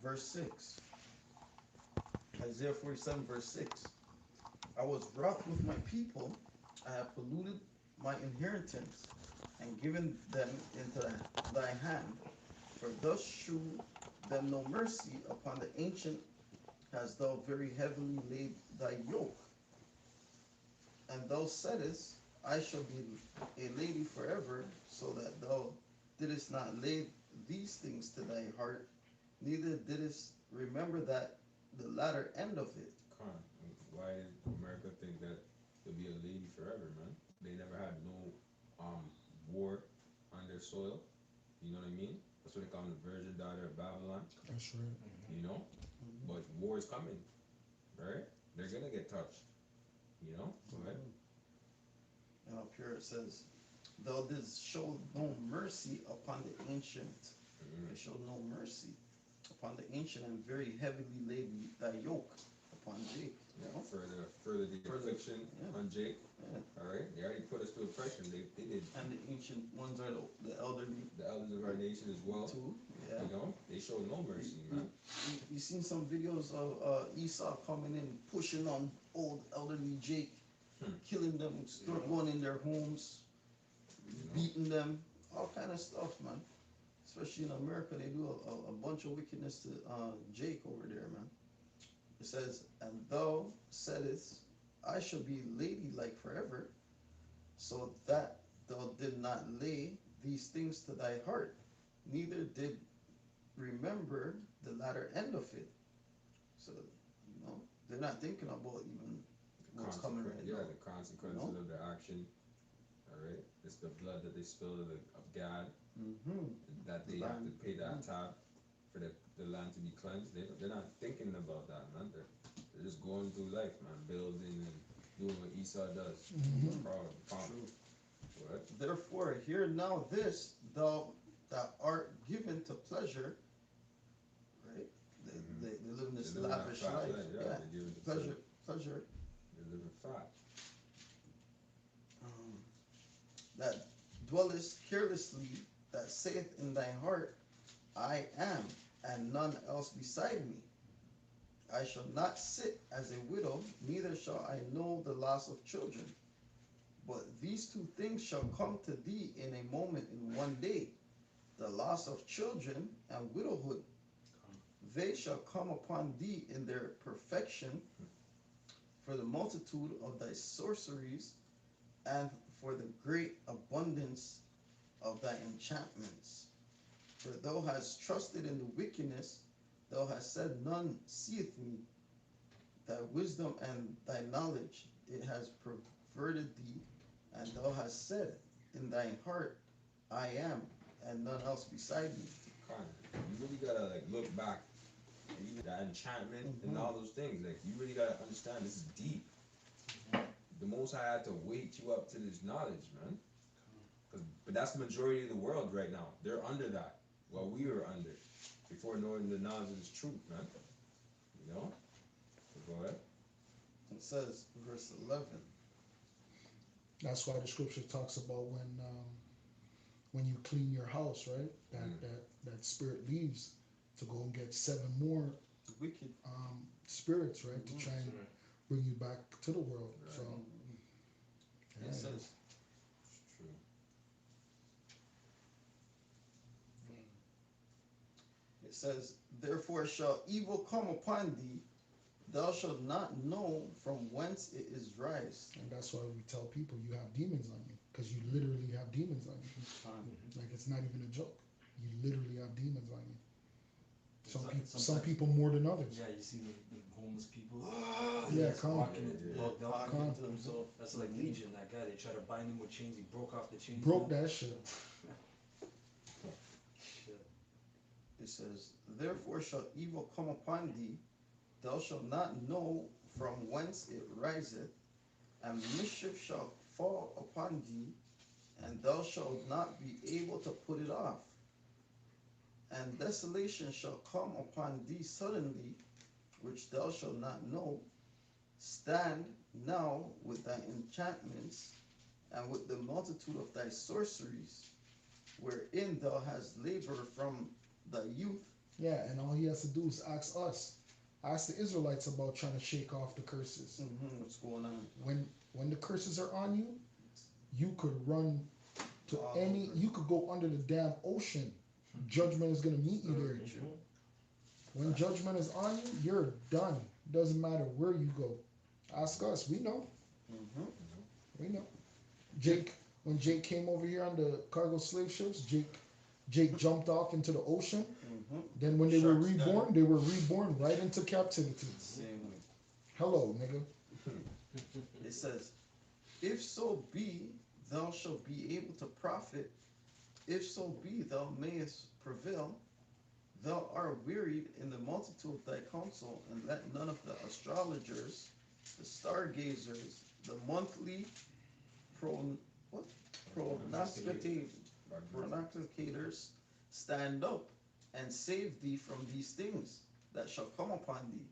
verse 6. Isaiah 47, verse 6. I was wroth with my people. I have polluted my inheritance and given them into thy hand. For thus shew them no mercy. Upon the ancient hast thou very heavily laid thy yoke. And thou saidest, I shall be a lady forever, so that thou didst not lay these things to thy heart, neither didst remember that the latter end of it. Con, why did America think that to be a lady forever, man? They never had no war on their soil. You know what I mean? That's what they call them, the virgin daughter of Babylon. That's right. You know? But war is coming, right? They're gonna get touched. You know? Go ahead. And up here it says, thou didst show no mercy upon the ancient. They showed no mercy upon the ancient and very heavily laid thy yoke upon Jake. You know? Further the affliction on Jake. Yeah. Alright? They already put us to oppression. They did. And the ancient ones are the elderly. The elders of our nation as well. Too. Yeah. You know? They showed no mercy, man. You seen some videos of Esau coming in, pushing on old elderly Jake, killing them, going in their homes, beating them, all kind of stuff, man. Especially in America, they do a bunch of wickedness to Jake over there, man. It says, and thou saidest, I shall be ladylike forever, so that thou did not lay these things to thy heart, neither did remember the latter end of it. So, you know, they're not thinking about even what's coming right now. Yeah, the consequences of their action. Alright? It's the blood that they spilled of God. That they have to pay that tab for the land to be cleansed. They're not thinking about that, man. They're just going through life, man, building and doing what Esau does. True. What? Therefore, hear now this, thou that art given to pleasure, right? They live in this lavish life. Yeah. Pleasure. They're living fat. That dwellest carelessly, that saith in thy heart, I am, and none else beside me. I shall not sit as a widow, neither shall I know the loss of children. But these two things shall come to thee in a moment, in one day, the loss of children and widowhood. They shall come upon thee in their perfection, for the multitude of thy sorceries, and for the great abundance of thy enchantments. For thou hast trusted in the wickedness, thou hast said, none seeth me. Thy wisdom and thy knowledge, it has perverted thee, and thou hast said in thine heart, I am, and none else beside me. You really gotta look back, even that enchantment and all those things. You really gotta understand this is deep. The Most High had to wake you up to this knowledge, man. But that's the majority of the world right now. They're under that, while we were under, before knowing the knowledge of this truth, man. You know? So go ahead. It says, verse 11. That's why the scripture talks about when you clean your house, right? That spirit leaves to go and get 7 more Wicked spirits, right? To try and bring you back to the world. Right. So it says, it's true. It says, therefore shall evil come upon thee, thou shalt not know from whence it is rise. And that's why we tell people you have demons on you, because you literally have demons on you. Like, it's not even a joke. You literally have demons on you. Some people more than others. Yeah, you see the homeless people. Walking to himself. That's like Legion, that guy. They tried to bind him with chains. He broke off the chains. Broke that shit. It says, therefore shall evil come upon thee, thou shalt not know from whence it riseth, and mischief shall fall upon thee, and thou shalt not be able to put it off. And desolation shall come upon thee suddenly, which thou shalt not know. Stand now with thy enchantments, and with the multitude of thy sorceries, wherein thou hast labored from thy youth, Yeah, and all he has to do is ask us, ask the Israelites about trying to shake off the curses. What's going on? When the curses are on you, you could run to All any, over. you could go under the damn ocean. Judgment is gonna meet you there. Very true. When judgment is on you, you're done. Doesn't matter where you go. Ask us. We know. Mm-hmm. We know. Jake, when Jake came over here on the cargo slave ships, Jake jumped off into the ocean. Mm-hmm. Then when they were Sharks got reborn, they were reborn right into captivity. Same way. Hello, nigga. It says, if so be thou shalt be able to profit, if so be thou mayest prevail, thou art wearied in the multitude of thy counsel, and let none of the astrologers, the stargazers, the monthly pro what prognosticators stand up and save thee from these things that shall come upon thee.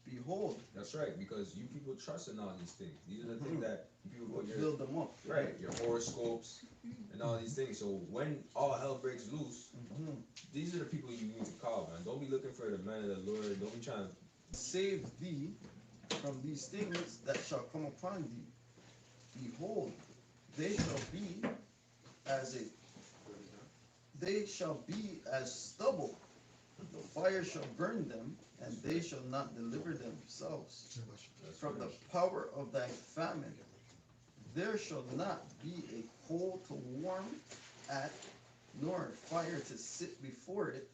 Behold, That's right, because you people trust in all these things. These are the things that you people put your build them up. right, your horoscopes and all these things. So when all hell breaks loose, Mhm. these are the people you need to call, man. Don't be looking for the man of the Lord. Don't be trying to Save thee from these things that shall come upon thee. Behold, they shall be as a they shall be as stubble. The fire shall burn them, and they shall not deliver themselves from the power of thy famine. There shall not be a coal to warm at, nor fire to sit before it.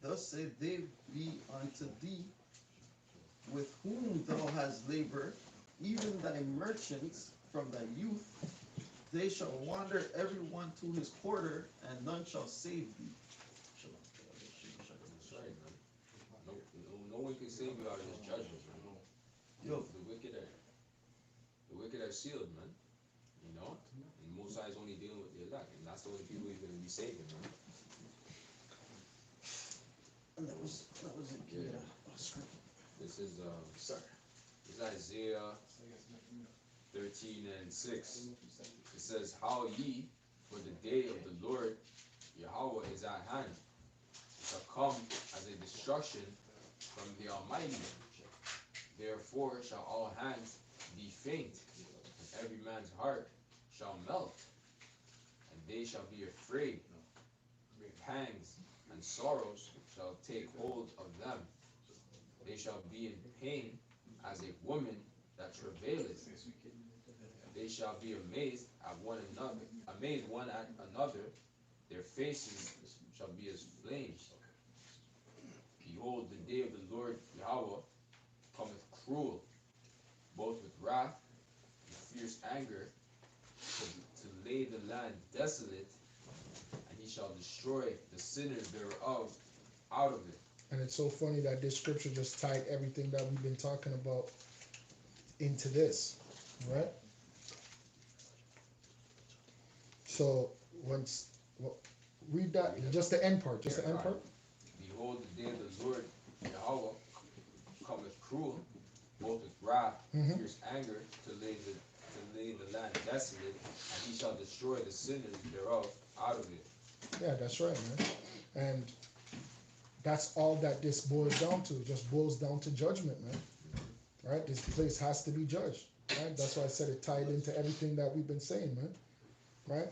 Thus say they be unto thee, with whom thou hast labored, even thy merchants from thy youth. They shall wander every one to his quarter, and none shall save thee. That's right, man. No one can save you out of this judgment, man. Yo, The wicked are sealed, man. You know? And Most High is only dealing with the elect, and that's the only people he's gonna be saving, man. and that was it. Yeah. Script. This is Sorry. this is Isaiah 13:6. It says, "How ye, for the day of the Lord Yahweh is at hand, shall come as a destruction from the Almighty. Therefore shall all hands be faint, and every man's heart shall melt, and they shall be afraid. Pangs and sorrows shall take hold of them. They shall be in pain as a woman that travaileth. They shall be amazed at one another, amazed one at another. Their faces shall be as flames. Behold, the day of the Lord Yahweh cometh cruel, both with wrath and fierce anger, to lay the land desolate, and he shall destroy the sinners thereof out of it." And it's so funny that this scripture just tied everything that we've been talking about into this, right? So once, well, read that, just the end part, just the end part. Behold, the day of the Lord Yahweh cometh cruel, both with wrath and Mhm. fierce anger, to lay the land desolate, and he shall destroy the sinners thereof out of it. Yeah, that's right, man. And that's all that this boils down to. It just boils down to judgment, man. Right? This place has to be judged. Right? That's why I said it tied into everything that we've been saying, man. Right?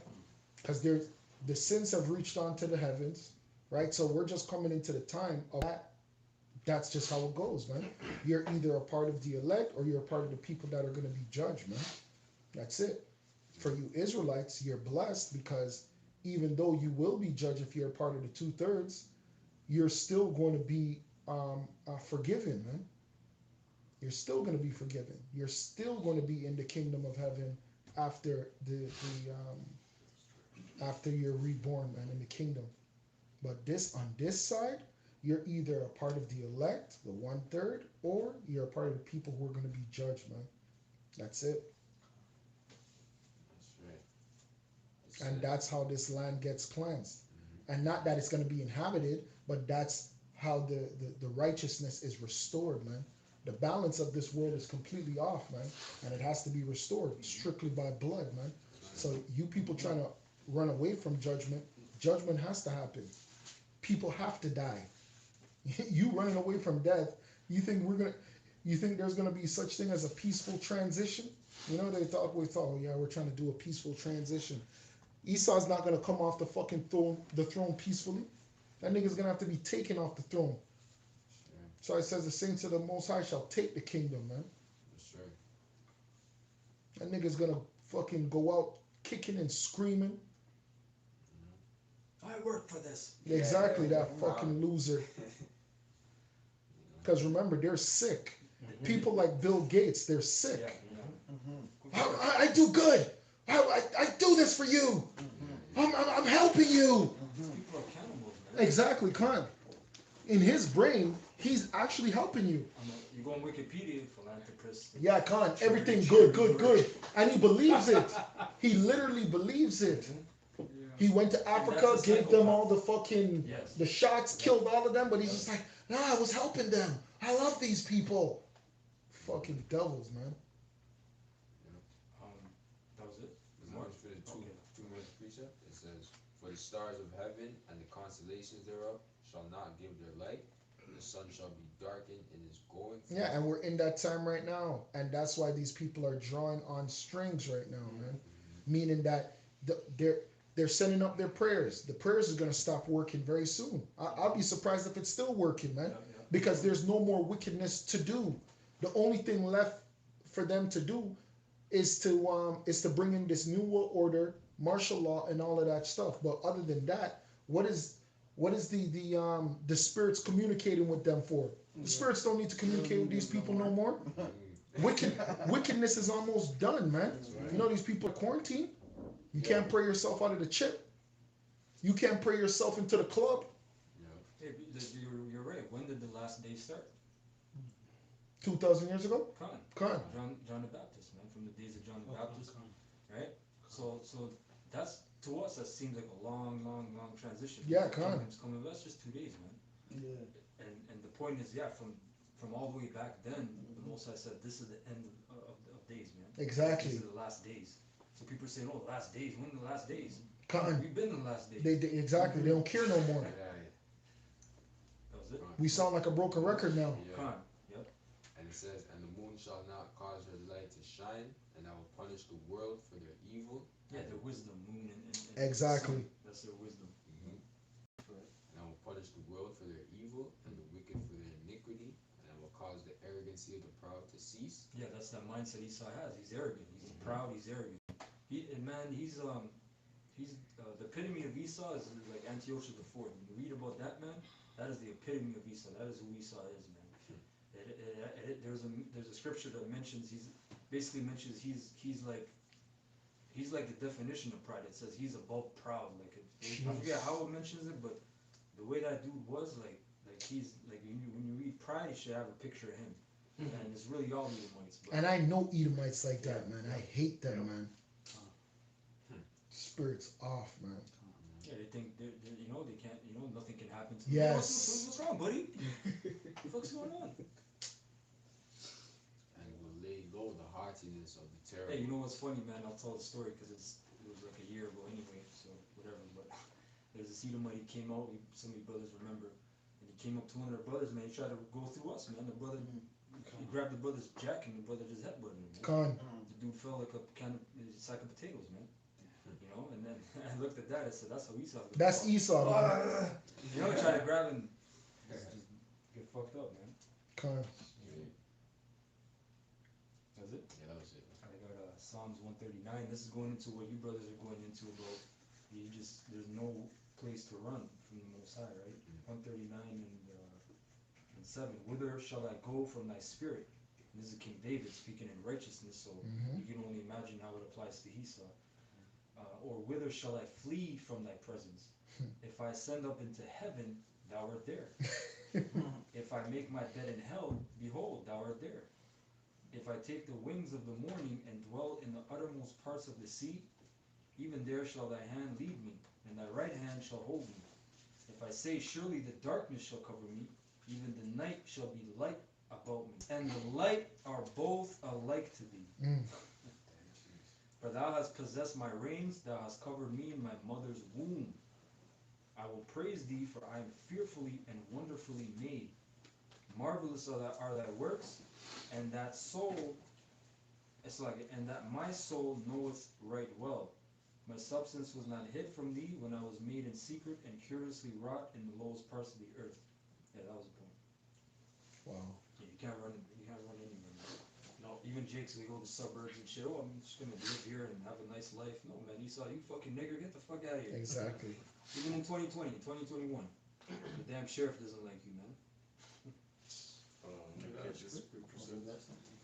Because the sins have reached onto the heavens, right? So we're just coming into the time of that. That's just how it goes, man. You're either a part of the elect or you're a part of the people that are going to be judged, man. That's it. For you Israelites, you're blessed because even though you will be judged if you're a part of the 2/3, you're still going to be forgiven, man. You're still going to be forgiven. You're still going to be in the kingdom of heaven after after you're reborn, man, in the kingdom. But on this side, you're either a part of the elect, the 1/3, or you're a part of the people who are going to be judged, man. That's it. That's right. And that's how this land gets cleansed. And not that it's going to be inhabited, but that's how the righteousness is restored, man. The balance of this world is completely off, man. And it has to be restored strictly by blood, man. So you people trying to run away from judgment, judgment has to happen. People have to die. You running away from death. You think we're gonna? You think there's gonna be such thing as a peaceful transition? You know we thought, oh yeah, we're trying to do a peaceful transition. Esau's not gonna come off the fucking throne peacefully. That nigga's gonna have to be taken off the throne. So it says the saints of the Most High shall take the kingdom, man. That's right. That nigga's gonna fucking go out kicking and screaming. I work for this. Exactly, yeah, that fucking loser. You know? Because remember, they're sick. Mhm. People like Bill Gates, they're sick. Yeah, yeah. Mm-hmm. I do good. I do this for you. I'm helping you. People are cannibals, man. Exactly, Khan. In his brain, he's actually helping you. You go on Wikipedia, philanthropist. Yeah, Khan, everything good, good, good. And he believes it. He literally believes it. He went to Africa, that's a gave them psychopath. all the fucking Yes. the shots, killed all of them, but he's just like, nah, I was helping them. I love these people. Fucking devils, man. That was it. As long as for the Okay. two minutes precept, it says, "For the stars of heaven and the constellations thereof shall not give their light; the sun shall be darkened in his going." Yeah, and we're in that time right now, and that's why these people are drawing on strings right now, man. Meaning that they're sending up their prayers. The prayers is gonna stop working very soon. I'll be surprised if it's still working, man, Yeah, yeah. because there's no more wickedness to do. The only thing left for them to do is to bring in this new world order, martial law, and all of that stuff. But other than that, what is the spirits communicating with them for? The spirits don't need to communicate with these people no more. Wickedness is almost done, man. You know these people are quarantined. You can't pray yourself out of the chip. You can't pray yourself into the club. Hey, you're right. When did the last day start? 2,000 years ago. Khan. Khan. John the Baptist, man, from the days of John the Baptist, right? So that's to us that seems like a long transition. Yeah, The Khan. kingdom's coming. That's just 2 days, man. Yeah. And the point is, yeah, from all the way back then, the Most High said this is the end of days, man. Exactly. These are the last days. So people say, oh, the last days. When are the last days? Khan. We've been in the last days. They exactly. They don't care no more. That was it. We sound like a broken record now. Khan. Yep. And it says, "And the moon shall not cause her light to shine, and I will punish the world for their evil." Yeah, their wisdom, moon, and Exactly. sun. That's their wisdom. And I will punish the world for their evil, and the wicked for their iniquity, and I will cause the arrogancy of the proud to cease. Yeah, that's that mindset Esau has. He's arrogant. He's proud. He's arrogant. He's the epitome of Esau is like Antiochus the Fourth. When you read about that man, that is the epitome of Esau. That is who Esau is, man. There's a scripture that mentions he's like the definition of pride. It says he's above proud. Like I forget how it mentions it, but the way that dude was like he's like when you read pride, you should have a picture of him. And it's really all Edomites. But And I know Edomites like that, man. I hate them, man. Spirits off, man. yeah, they think they can't, nothing can happen to them. Yes. What's wrong, buddy? What the fuck's going on? And will lay low the haughtiness of the terrible. Hey, you know what's funny, man? I'll tell the story because it was like a year ago anyway, so whatever. But there's this Edomite, he came out, some of you brothers remember, and he came up to one of their brothers, man. He tried to go through us, man. The brother, he grabbed the brother's jack and the brother just headbutted him. Man. Khan. The dude fell like a sack of potatoes, man. And then I looked at that, I said, that's how Esau gets That's fucked. Esau, man. He tried to grab him, just get fucked up, man. Khan. That's it. Yeah, that was it. I got Psalms 139. This is going into what you brothers are going into about there's no place to run from the Most High, right? 139 and 7. Whither shall I go from thy spirit? And this is King David speaking in righteousness, so you can only imagine how it applies to Esau. Or whither shall I flee from thy presence? If I ascend up into heaven, thou art there. If I make my bed in hell, behold, thou art there. If I take the wings of the morning and dwell in the uttermost parts of the sea, even there shall thy hand lead me, and thy right hand shall hold me. If I say, surely the darkness shall cover me, even the night shall be light about me, and the light are both alike to thee. For thou hast possessed my reins, thou hast covered me in my mother's womb. I will praise thee, for I am fearfully and wonderfully made. Marvelous are thy works, and that soul, it's like, and that my soul knoweth right well. My substance was not hid from thee when I was made in secret and curiously wrought in the lowest parts of the earth. Yeah, that was a point. Wow. Yeah, you can't run anywhere, man. No, even Jake's we go to the suburbs and shit. Oh, I'm just gonna live here and have a nice life. No, man, you saw you fucking nigger, get the fuck out of here. Exactly. Even in 2020, 2021, the damn sheriff doesn't like you, man.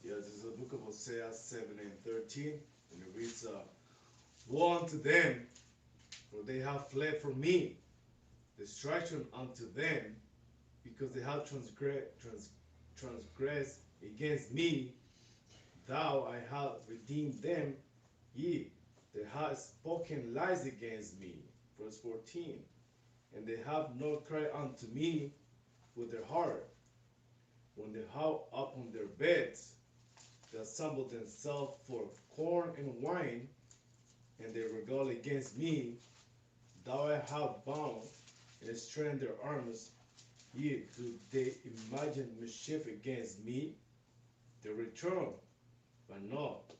Yeah, this is the book of Hosea 7 and 13, and it reads, woe unto them, for they have fled from me, destruction unto them, because they have transgressed against me. Thou I have redeemed them, ye, they have spoken lies against me. Verse 14, and they have not cried unto me with their heart. When they have upon their beds, they assemble themselves for corn and wine, and they rebel against me. Thou I have bound and strained their arms, yet do they imagine mischief against me? They return, but not to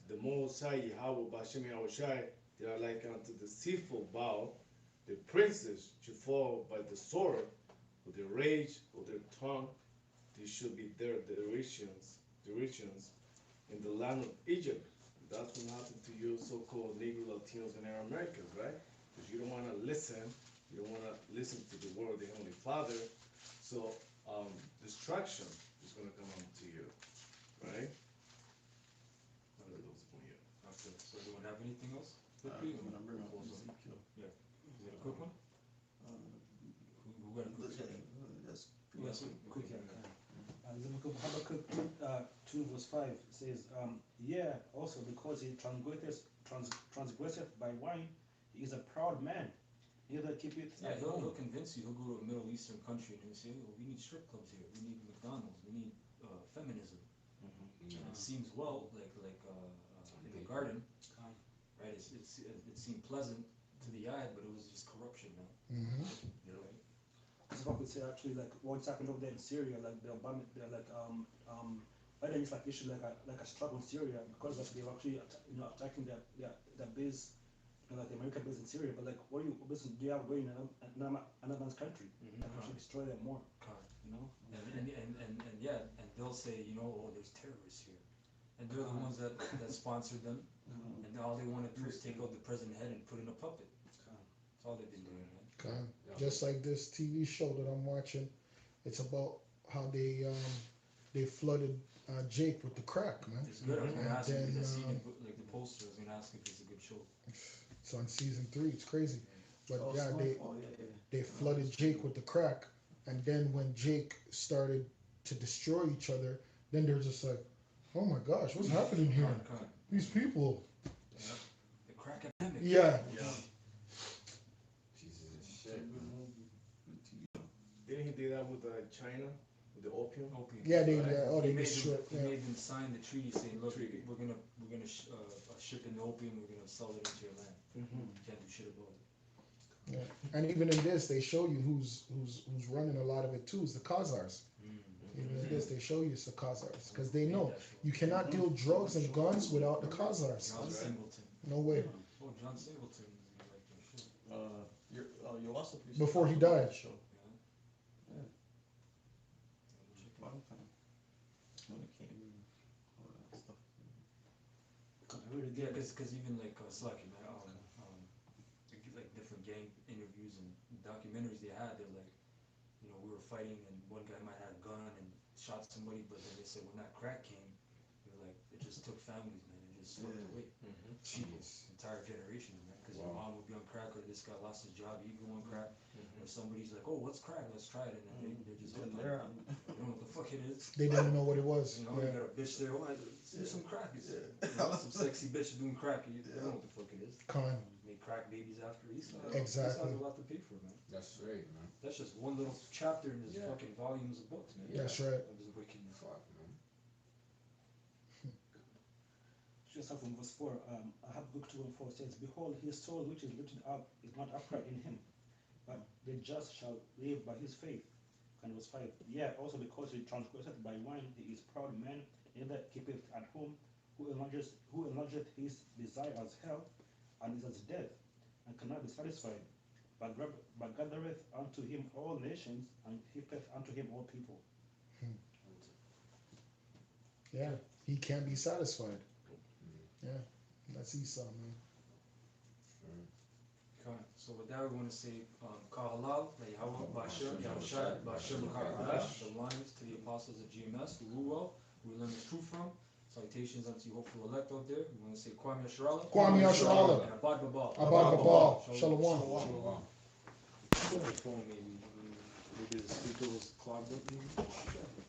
the Most High Yahweh Bashem Yahushai. They are like unto the deceitful bow. The princes should fall by the sword, with the rage of their tongue. These should be their derisions in the land of Egypt. That's what happened to you so-called Negro, Latinos, and Arab Americans, right? Because you don't want to listen. You don't want to listen to the word of the Heavenly Father. So destruction is going to come unto you, right? Okay, so do you have anything else? I'm gonna bring up Ezekiel. Is it a quick one? Who got a quick section? Yes. Yes, quick, yeah. The book of Habakkuk 2 verse 5 says, yeah, also because he transgresseth by wine, he is a proud man. Neither keepeth Yeah, at he'll home. convince you. He'll go to a Middle Eastern country and he'll say, oh, we need strip clubs here. We need McDonald's. We need feminism. And it seems well like in the garden, right? It seemed pleasant to the eye, but it was just corruption, man. Mm-hmm. You know, right? As I could say actually like what's happened over there in Syria, like they're Biden is like issued like a struggle in Syria because like they're actually attacking their base, like the American base in Syria. But like what do you have going in another man's country? Mhm. Like actually destroy them more, you know? And yeah, and they'll say, you know, oh, there's terrorists here, and they're the ones that sponsored them, and all they want to do is take out the president head and put in a puppet. That's all they've been doing, man. Okay. Just like this TV show that I'm watching, it's about how they flooded Jake with the crack, man. It's good. I was gonna And ask you because I then, seen it, like the poster. I was gonna ask if it's a good show. It's on season 3. It's crazy, but Oh, yeah, Snowfall, yeah. they flooded Jake with the crack, and then when Jake started to destroy each other, then they're just like, oh my gosh, what's happening here? These people. Yeah. The crack epidemic. Yeah. Jesus shit. Didn't he do that with China, with the opium? Opium. Yeah, they He made destroyed. them, he Yeah. made them sign the treaty saying, look, Treaty. we're gonna ship in the opium. We're gonna sell it into your land. Mm-hmm. You can't do shit about it. Yeah. And even in this, they show you who's running a lot of it too. Is the Khazars. Even in this, they show you it's the Khazars because they know you cannot deal drugs and guns without the Khazars. John Singleton. No way. Oh, John Singleton is the director. Shit. You also Before he died. show. Yeah. Long time. When it came, all that stuff. Really Yeah, good. because even like Slacky, man, like different gang interviews and documentaries they had, they're like, you know, we were fighting and one guy might have a gun and shot somebody, but then they said when that crack came, they're like, it just took families, man, it just swept away people, entire generations, man, because your mom would be on crack or this guy lost his job, he'd go on crack, or somebody's like, oh, what's crack? Let's try it, and then they're just And hooked on there, it. You don't know what the fuck it is. They didn't know what it was. You know, Yeah. you got a bitch there, oh, let's do some crack. It's, Yeah. you know, some sexy bitch doing crack. You don't know what the fuck it is. Con. Make crack babies after Esau. Exactly. Esau's a lot to pay for, man. That's right, man. That's just one little chapter in this Yeah. fucking volumes of books, man. That's right. Of his wickedness. Fuck, man. Just from verse 4, Habakkuk 2 and 4 says, behold, his soul which is lifted up is not upright in him, the just shall live by his faith. And verse 5. Yeah, also because he transgresseth by wine, he is proud man, neither keepeth at home, who enlargeth his desire as hell, and is as death, and cannot be satisfied, but gathereth unto him all nations, and heapeth unto him all people. Yeah, he can't be satisfied. Yeah, that's Esau, man. Okay, so with that, we want to say Kahalal, Yahweh, Bashem, Yahushai, Bashem, Kakadash, the lines to the apostles of GMS, who rule well, who we learn the truth from. Salutations unto you hopeful elect out there. We want to say Kwame Yasharala. Kwame Yasharala. And Abad Babal. Abad Babal. Shalom. Shalom. The phone maybe. Maybe the speaker was clogged up maybe.